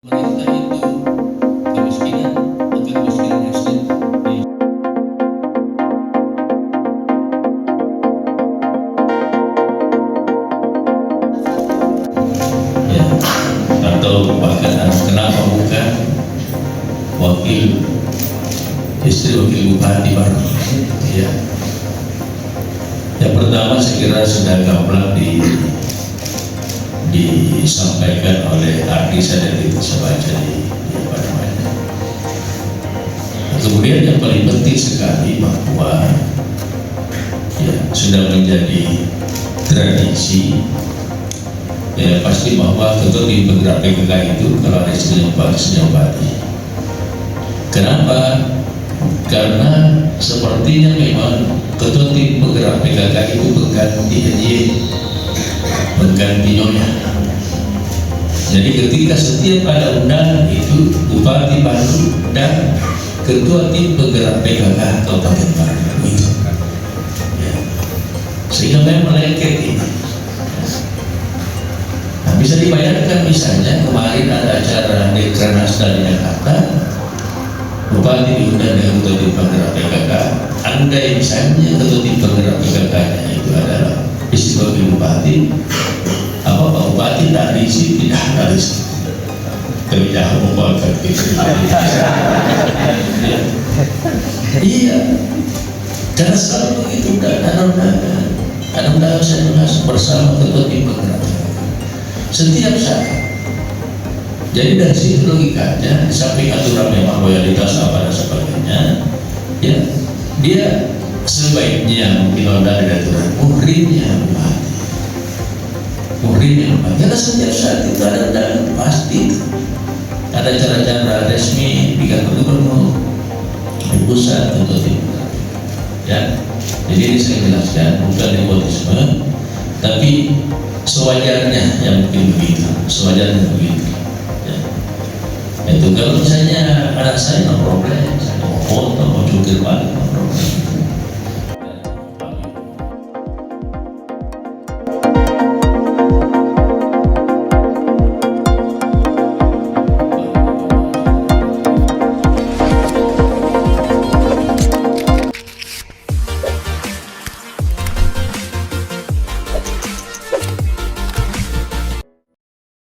Pemerintah itu kemiskinan, angka kemiskinan ekstrem ya, atau bahkan kenapa bukan istri wakil bupati baru ya. Yang pertama saya kira sudah gamblang disampaikan oleh artis dan itu saya baca di apa namanya. Kemudian yang paling penting sekali bahwa ya sudah menjadi tradisi ya, pasti bahwa ketua di penggerak PKK itu kalau ada senyapati. Kenapa? Karena sepertinya memang ketua tim penggerak PKK itu mengganti nyonya. Jadi ketika setiap ada undangan itu bupati baru dan ketua tim penggerak PKK Kabupaten Bandung itu ya. Sehingga memang melengket ini. Nah, bisa dibayangkan misalnya kemarin ada acara Dekranasda di Jakarta, bupati diundang dengan ketua tim penggerak PKK. Andai misalnya ketua tim penggerak PKK-nya itu adalah istri wakil bupati, apa Pak Bupati tak diisi, tidak harus kerja membuatkan itu. Iya, karena selalu begitu ada undangan saya bahas bersama ketua tim penggerak setiap saat. Jadi dari situ logikanya, di samping aturan memang loyalitas apa dan sebagainya, ya dia sebaiknya mungkin ada aturan muhrimnya karena setiap saat itu ada undangan pasti ada cara-cara resmi di kantor gubernur di pusat untuk timur ya. Jadi ini saya jelaskan bukan nepotisme tapi sewajarnya yang mungkin begitu, sewajarnya begitu ya. Itu kalau misalnya anak saya no problem, saya mau foto, mau jungkir balik